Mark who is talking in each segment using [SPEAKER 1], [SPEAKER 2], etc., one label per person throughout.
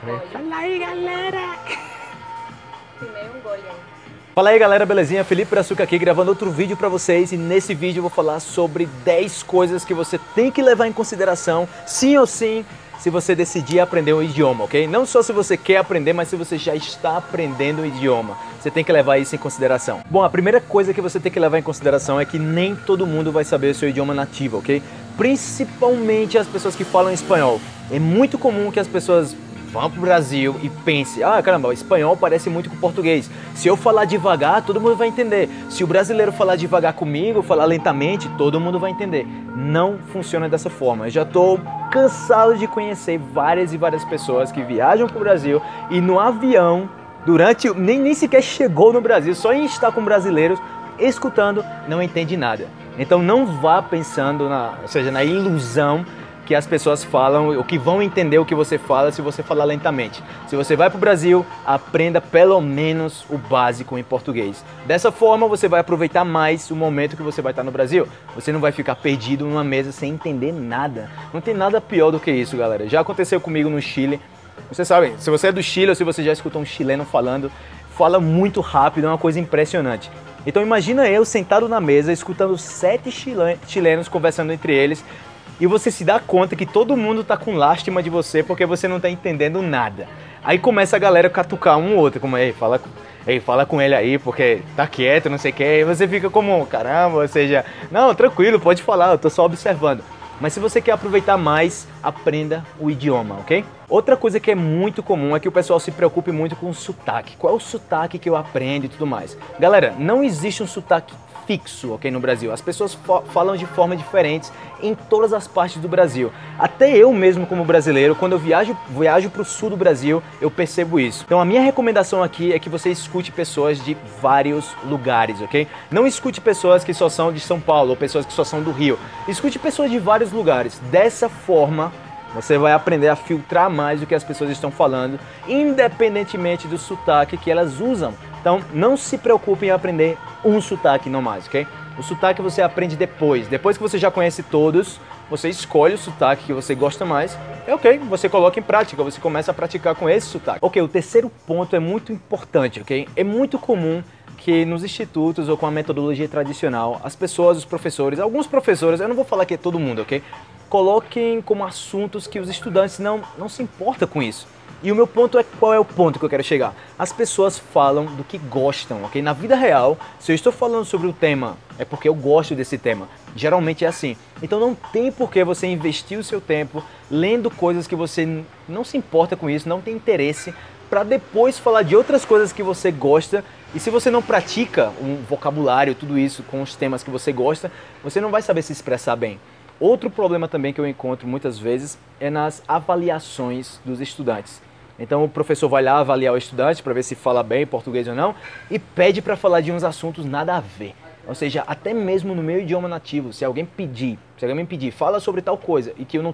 [SPEAKER 1] Fala aí, galera!
[SPEAKER 2] Primeiro um gole aí.
[SPEAKER 1] Fala aí, galera, belezinha? Felipe Brazuca aqui, gravando outro vídeo pra vocês. E nesse vídeo eu vou falar sobre 10 coisas que você tem que levar em consideração, sim ou sim, se você decidir aprender um idioma, ok? Não só se você quer aprender, mas se você já está aprendendo um idioma. Você tem que levar isso em consideração. Bom, a primeira coisa que você tem que levar em consideração é que nem todo mundo vai saber o seu idioma nativo, ok? Principalmente as pessoas que falam espanhol. É muito comum que as pessoas vão pro Brasil e pense, ah, caramba, o espanhol parece muito com o português. Se eu falar devagar, todo mundo vai entender. Se o brasileiro falar devagar comigo, falar lentamente, todo mundo vai entender. Não funciona dessa forma. Eu já estou cansado de conhecer várias e várias pessoas que viajam pro Brasil e no avião, durante, nem sequer chegou no Brasil, só em estar com brasileiros, escutando, não entende nada. Então não vá pensando na ilusão que as pessoas falam, ou que vão entender o que você fala se você falar lentamente. Se você vai para o Brasil, aprenda pelo menos o básico em português. Dessa forma, você vai aproveitar mais o momento que você vai estar no Brasil. Você não vai ficar perdido numa mesa sem entender nada. Não tem nada pior do que isso, galera. Já aconteceu comigo no Chile. Vocês sabem, se você é do Chile ou se você já escutou um chileno falando, fala muito rápido, é uma coisa impressionante. Então imagina eu sentado na mesa, escutando 7 chilenos conversando entre eles, e você se dá conta que todo mundo tá com lástima de você porque você não tá entendendo nada. Aí começa a galera a catucar um ou outro, como, ei, fala com ele aí porque tá quieto, não sei o que. E você fica como, caramba, ou seja, não, tranquilo, pode falar, eu tô só observando. Mas se você quer aproveitar mais, aprenda o idioma, ok? Outra coisa que é muito comum é que o pessoal se preocupe muito com o sotaque. Qual é o sotaque que eu aprendo e tudo mais? Galera, não existe um sotaque fixo, ok, no Brasil. As pessoas falam de forma diferentes em todas as partes do Brasil. Até eu mesmo como brasileiro, quando eu viajo para o sul do Brasil, eu percebo isso. Então a minha recomendação aqui é que você escute pessoas de vários lugares, ok? Não escute pessoas que só são de São Paulo ou pessoas que só são do Rio. Escute pessoas de vários lugares. Dessa forma, você vai aprender a filtrar mais o que as pessoas estão falando, independentemente do sotaque que elas usam. Então, não se preocupe em aprender um sotaque, não mais, ok? O sotaque você aprende depois. Depois que você já conhece todos, você escolhe o sotaque que você gosta mais. É ok, você coloca em prática, você começa a praticar com esse sotaque. Ok, o terceiro ponto é muito importante, ok? É muito comum que nos institutos ou com a metodologia tradicional, as pessoas, os professores, alguns professores, eu não vou falar que é todo mundo, ok? Coloquem como assuntos que os estudantes não se importam com isso. E o meu ponto é, qual é o ponto que eu quero chegar? As pessoas falam do que gostam, ok? Na vida real, se eu estou falando sobre o tema, é porque eu gosto desse tema. Geralmente é assim. Então não tem por que você investir o seu tempo lendo coisas que você não se importa com isso, não tem interesse, para depois falar de outras coisas que você gosta. E se você não pratica um vocabulário, tudo isso com os temas que você gosta, você não vai saber se expressar bem. Outro problema também que eu encontro muitas vezes é nas avaliações dos estudantes. Então o professor vai lá avaliar o estudante para ver se fala bem português ou não e pede para falar de uns assuntos nada a ver. Ou seja, até mesmo no meu idioma nativo, se alguém me pedir, fala sobre tal coisa e que eu não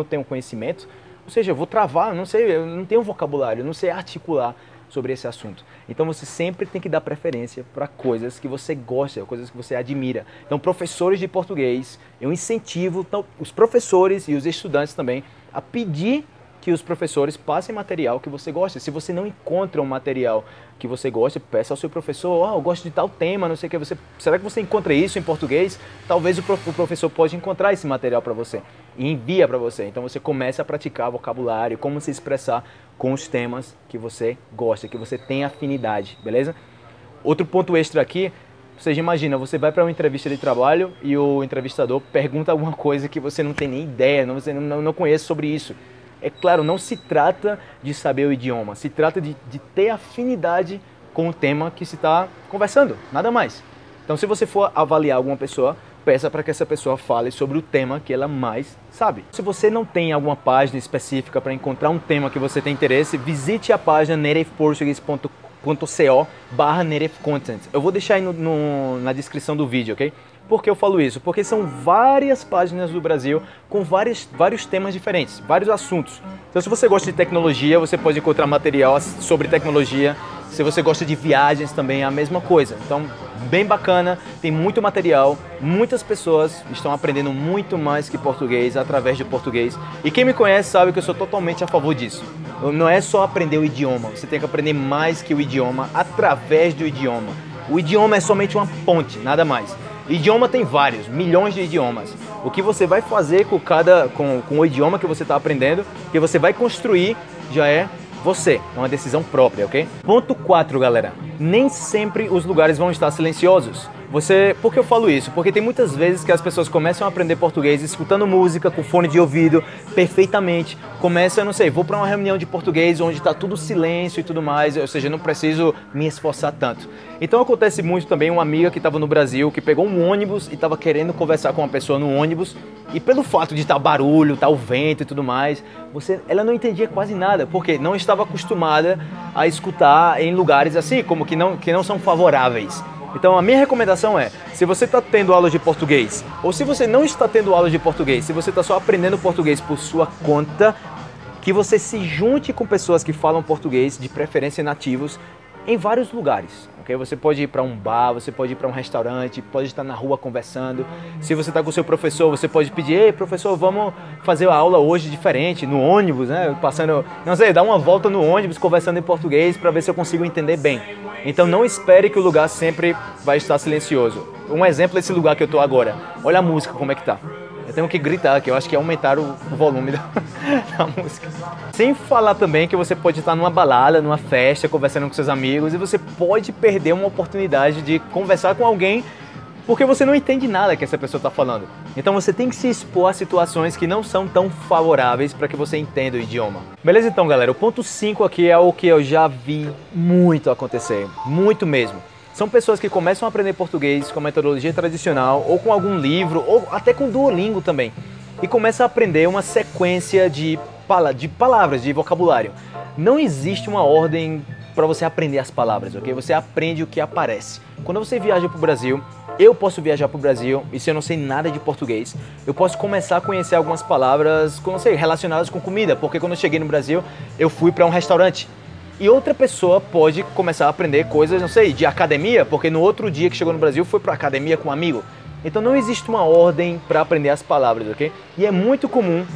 [SPEAKER 1] tenho conhecimento, ou seja, eu vou travar, não sei, eu não tenho vocabulário, eu não sei articular sobre esse assunto. Então você sempre tem que dar preferência para coisas que você gosta, coisas que você admira. Então professores de português, eu incentivo os professores e os estudantes também a pedir que os professores passem material que você gosta. Se você não encontra um material que você gosta, peça ao seu professor, eu gosto de tal tema, não sei o que, será que você encontra isso em português? Talvez o professor pode encontrar esse material para você e envia para você. Então você começa a praticar vocabulário, como se expressar com os temas que você gosta, que você tem afinidade, beleza? Outro ponto extra aqui, você imagina, você vai para uma entrevista de trabalho e o entrevistador pergunta alguma coisa que você não tem nem ideia, você não conhece sobre isso. É claro, não se trata de saber o idioma, se trata de ter afinidade com o tema que se está conversando, nada mais. Então, se você for avaliar alguma pessoa, peça para que essa pessoa fale sobre o tema que ela mais sabe. Se você não tem alguma página específica para encontrar um tema que você tem interesse, visite a página nativeportuguese.co/nativecontent. Eu vou deixar aí na descrição do vídeo, ok? Por que eu falo isso? Porque são várias páginas do Brasil com vários temas diferentes, vários assuntos. Então, se você gosta de tecnologia, você pode encontrar material sobre tecnologia. Se você gosta de viagens também, é a mesma coisa. Então, bem bacana, tem muito material, muitas pessoas estão aprendendo muito mais que português através do português. E quem me conhece sabe que eu sou totalmente a favor disso. Não é só aprender o idioma, você tem que aprender mais que o idioma através do idioma. O idioma é somente uma ponte, nada mais. Idioma tem vários, milhões de idiomas. O que você vai fazer com o idioma que você está aprendendo, que você vai construir, já é você, é uma decisão própria, ok? Ponto 4, galera. Nem sempre os lugares vão estar silenciosos. Por que eu falo isso? Porque tem muitas vezes que as pessoas começam a aprender português escutando música com fone de ouvido perfeitamente. Começa, eu não sei, vou para uma reunião de português onde está tudo silêncio e tudo mais, ou seja, não preciso me esforçar tanto. Então acontece muito também uma amiga que estava no Brasil, que pegou um ônibus e estava querendo conversar com uma pessoa no ônibus e pelo fato de estar barulho, estar o vento e tudo mais, ela não entendia quase nada, porque não estava acostumada a escutar em lugares assim, como que não são favoráveis. Então a minha recomendação é, se você está tendo aulas de português, ou se você não está tendo aulas de português, se você está só aprendendo português por sua conta, que você se junte com pessoas que falam português, de preferência nativos, em vários lugares. Okay? Você pode ir para um bar, você pode ir para um restaurante, pode estar na rua conversando. Se você está com o seu professor, você pode pedir: ei, professor, vamos fazer a aula hoje diferente, no ônibus, né? Passando, não sei, dar uma volta no ônibus conversando em português para ver se eu consigo entender bem. Então não espere que o lugar sempre vai estar silencioso. Um exemplo é esse lugar que eu estou agora. Olha a música como é que tá. Eu tenho que gritar, que eu acho que é aumentar o volume da música. Sem falar também que você pode estar numa balada, numa festa, conversando com seus amigos e você pode perder uma oportunidade de conversar com alguém porque você não entende nada que essa pessoa está falando. Então você tem que se expor a situações que não são tão favoráveis para que você entenda o idioma. Beleza então, galera? O ponto 5 aqui é o que eu já vi muito acontecer, muito mesmo. São pessoas que começam a aprender português com a metodologia tradicional, ou com algum livro, ou até com Duolingo também. E começam a aprender uma sequência de palavras, de vocabulário. Não existe uma ordem para você aprender as palavras, ok? Você aprende o que aparece. Quando você viaja para o Brasil, eu posso viajar para o Brasil, e se eu não sei nada de português, eu posso começar a conhecer algumas palavras, não sei, relacionadas com comida, porque quando eu cheguei no Brasil, eu fui para um restaurante. E outra pessoa pode começar a aprender coisas, não sei, de academia, porque no outro dia que chegou no Brasil foi para a academia com um amigo. Então não existe uma ordem para aprender as palavras, ok? E é muito comum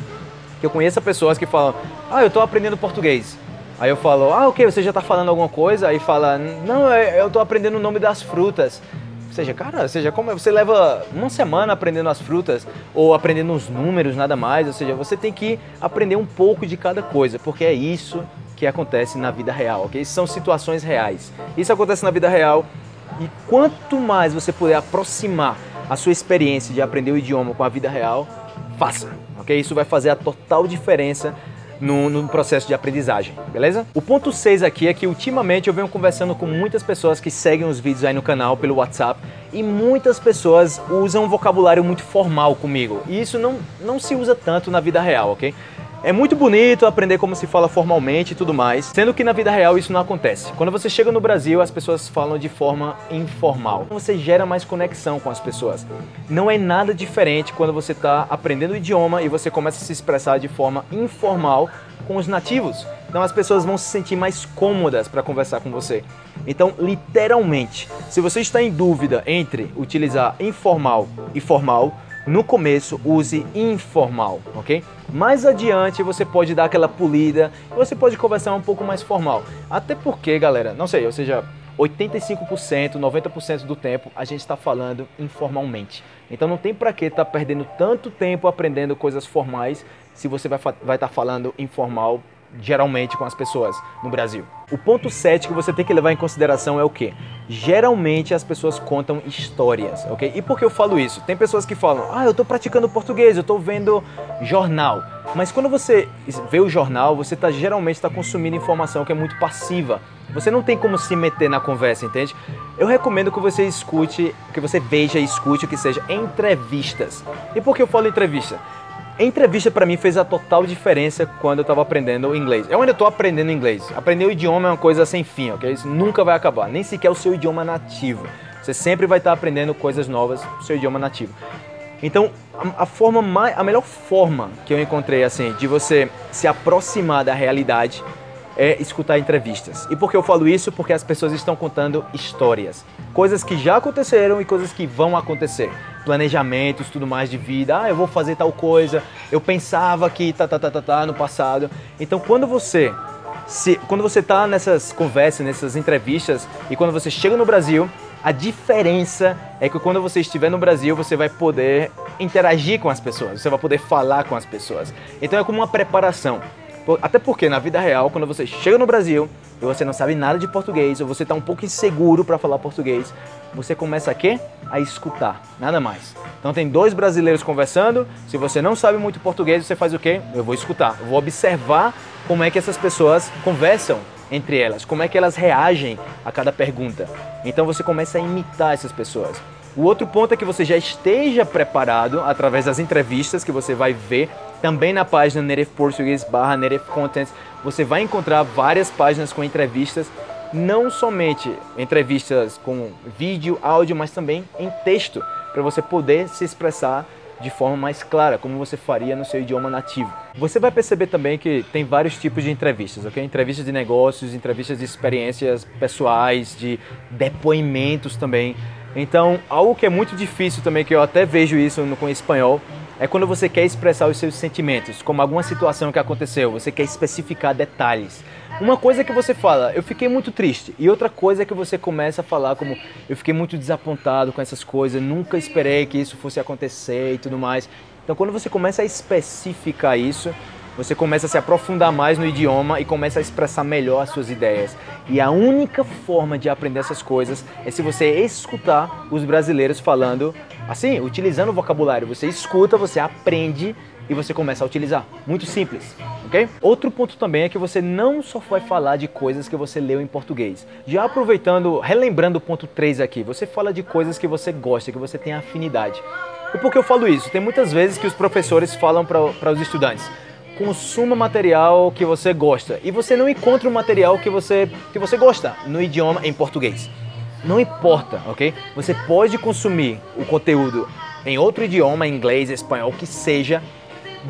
[SPEAKER 1] que eu conheça pessoas que falam: ah, eu estou aprendendo português. Aí eu falo: ah, ok, você já está falando alguma coisa? Aí fala: não, eu estou aprendendo o nome das frutas. Ou seja, como você leva uma semana aprendendo as frutas ou aprendendo os números, nada mais. Ou seja, você tem que aprender um pouco de cada coisa, porque é isso que acontece na vida real, ok? São situações reais. Isso acontece na vida real e quanto mais você puder aproximar a sua experiência de aprender o idioma com a vida real, faça, ok? Isso vai fazer a total diferença no processo de aprendizagem, beleza? O ponto 6 aqui é que ultimamente eu venho conversando com muitas pessoas que seguem os vídeos aí no canal pelo WhatsApp e muitas pessoas usam um vocabulário muito formal comigo e isso não se usa tanto na vida real, ok? É muito bonito aprender como se fala formalmente e tudo mais, sendo que na vida real isso não acontece. Quando você chega no Brasil, as pessoas falam de forma informal. Você gera mais conexão com as pessoas. Não é nada diferente quando você está aprendendo o idioma e você começa a se expressar de forma informal com os nativos. Então as pessoas vão se sentir mais cômodas para conversar com você. Então, literalmente, se você está em dúvida entre utilizar informal e formal, no começo, use informal, ok? Mais adiante, você pode dar aquela polida e você pode conversar um pouco mais formal. Até porque, galera, não sei, ou seja, 85%, 90% do tempo a gente está falando informalmente. Então não tem para que estar perdendo tanto tempo aprendendo coisas formais se você vai estar falando informal geralmente com as pessoas no Brasil. O ponto 7 que você tem que levar em consideração é o quê? Geralmente as pessoas contam histórias, ok? E por que eu falo isso? Tem pessoas que falam: ah, eu estou praticando português, eu estou vendo jornal. Mas quando você vê o jornal, você geralmente está consumindo informação que é muito passiva. Você não tem como se meter na conversa, entende? Eu recomendo que você escute, que você veja e escute o que seja entrevistas. E por que eu falo entrevista? Entrevista para mim fez a total diferença quando eu estava aprendendo inglês. Eu ainda estou aprendendo inglês. Aprender o idioma é uma coisa sem fim, ok? Isso nunca vai acabar, nem sequer o seu idioma nativo. Você sempre vai estar aprendendo coisas novas no seu idioma nativo. Então, a melhor forma que eu encontrei assim de você se aproximar da realidade é escutar entrevistas. E por que eu falo isso? Porque as pessoas estão contando histórias. Coisas que já aconteceram e coisas que vão acontecer. Planejamentos, tudo mais de vida. Eu vou fazer tal coisa, eu pensava que no passado. Então quando você está nessas conversas, nessas entrevistas e quando você chega no Brasil, a diferença é que quando você estiver no Brasil, você vai poder interagir com as pessoas, você vai poder falar com as pessoas. Então é como uma preparação. Até porque na vida real, quando você chega no Brasil e você não sabe nada de português, ou você está um pouco inseguro para falar português, você começa a quê? A escutar, nada mais. Então tem dois brasileiros conversando, se você não sabe muito português, você faz o quê? Eu vou escutar, eu vou observar como é que essas pessoas conversam entre elas, como é que elas reagem a cada pergunta. Então você começa a imitar essas pessoas. O outro ponto é que você já esteja preparado através das entrevistas que você vai ver também na página Native Português /Native Content. Você vai encontrar várias páginas com entrevistas, não somente entrevistas com vídeo, áudio, mas também em texto, para você poder se expressar de forma mais clara, como você faria no seu idioma nativo. Você vai perceber também que tem vários tipos de entrevistas, ok? Entrevistas de negócios, entrevistas de experiências pessoais, de depoimentos também. Então, algo que é muito difícil também, que eu até vejo isso com espanhol, é quando você quer expressar os seus sentimentos, como alguma situação que aconteceu, você quer especificar detalhes. Uma coisa é que você fala, eu fiquei muito triste, e outra coisa é que você começa a falar como, eu fiquei muito desapontado com essas coisas, nunca esperei que isso fosse acontecer e tudo mais. Então quando você começa a especificar isso, você começa a se aprofundar mais no idioma e começa a expressar melhor as suas ideias. E a única forma de aprender essas coisas é se você escutar os brasileiros falando assim, utilizando o vocabulário. Você escuta, você aprende e você começa a utilizar. Muito simples, ok? Outro ponto também é que você não só vai falar de coisas que você leu em português. Já aproveitando, relembrando o ponto 3 aqui, você fala de coisas que você gosta, que você tem afinidade. E por que eu falo isso? Tem muitas vezes que os professores falam para os estudantes, consuma material que você gosta. E você não encontra o material que você gosta no idioma em português. Não importa, ok? Você pode consumir o conteúdo em outro idioma, inglês, espanhol, que seja,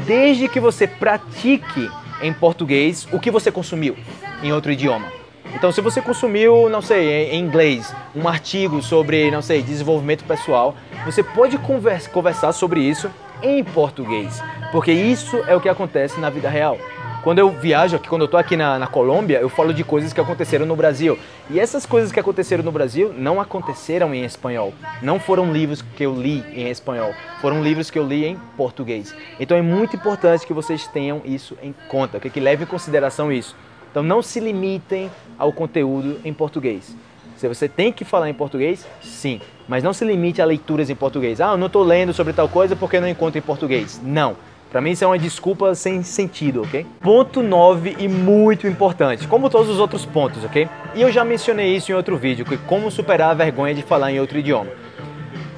[SPEAKER 1] desde que você pratique em português o que você consumiu em outro idioma. Então, se você consumiu, não sei, em inglês, um artigo sobre, não sei, desenvolvimento pessoal, você pode conversar sobre isso em português, porque isso é o que acontece na vida real. Quando eu viajo aqui, quando eu tô aqui na Colômbia, eu falo de coisas que aconteceram no Brasil. E essas coisas que aconteceram no Brasil não aconteceram em espanhol. Não foram livros que eu li em espanhol. Foram livros que eu li em português. Então é muito importante que vocês tenham isso em conta, que levem em consideração isso. Então não se limitem ao conteúdo em português. Se você tem que falar em português, sim. Mas não se limite a leituras em português. Ah, eu não estou lendo sobre tal coisa porque não encontro em português. Não. Para mim isso é uma desculpa sem sentido, ok? Ponto 9 e muito importante, como todos os outros pontos, ok? E eu já mencionei isso em outro vídeo, que como superar a vergonha de falar em outro idioma.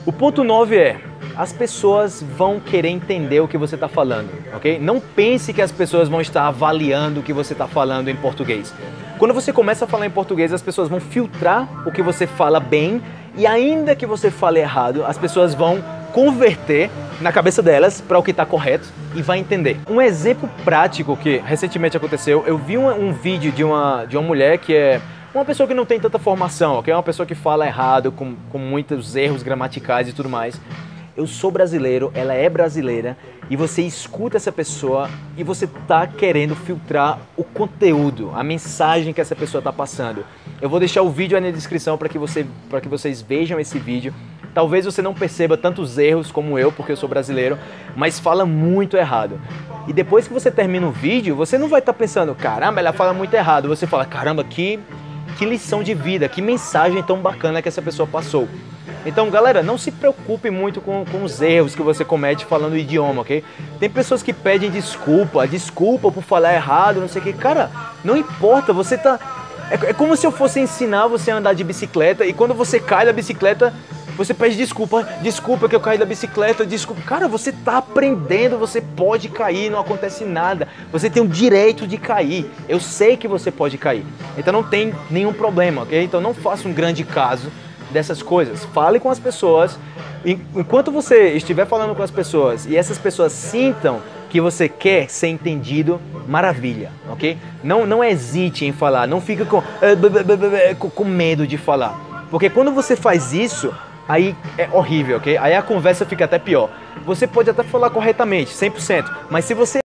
[SPEAKER 1] O ponto 9 é, as pessoas vão querer entender o que você está falando, ok? Não pense que as pessoas vão estar avaliando o que você está falando em português. Quando você começa a falar em português, as pessoas vão filtrar o que você fala bem e ainda que você fale errado, as pessoas vão converter na cabeça delas para o que está correto e vai entender. Um exemplo prático que recentemente aconteceu, eu vi um vídeo de uma mulher que é uma pessoa que não tem tanta formação, ok? É uma pessoa que fala errado, com muitos erros gramaticais e tudo mais. Eu sou brasileiro, ela é brasileira e você escuta essa pessoa e você está querendo filtrar o conteúdo, a mensagem que essa pessoa está passando. Eu vou deixar o vídeo aí na descrição para que vocês vejam esse vídeo. Talvez você não perceba tantos erros como eu, porque eu sou brasileiro, mas fala muito errado. E depois que você termina o vídeo, você não vai estar pensando, caramba, ela fala muito errado. Você fala, caramba, que lição de vida, que mensagem tão bacana que essa pessoa passou. Então, galera, não se preocupe muito com os erros que você comete falando o idioma, ok? Tem pessoas que pedem desculpa por falar errado, não sei o que. Cara, não importa, você tá... É como se eu fosse ensinar você a andar de bicicleta e quando você cai da bicicleta, você pede desculpa que eu caí da bicicleta, desculpa. Cara, você tá aprendendo, você pode cair, não acontece nada. Você tem o direito de cair. Eu sei que você pode cair. Então não tem nenhum problema, ok? Então não faça um grande caso dessas coisas. Fale com as pessoas. Enquanto você estiver falando com as pessoas e essas pessoas sintam que você quer ser entendido, maravilha, ok? Não hesite em falar, não fica com medo de falar. Porque quando você faz isso, aí é horrível, ok? Aí a conversa fica até pior. Você pode até falar corretamente, 100%, mas se você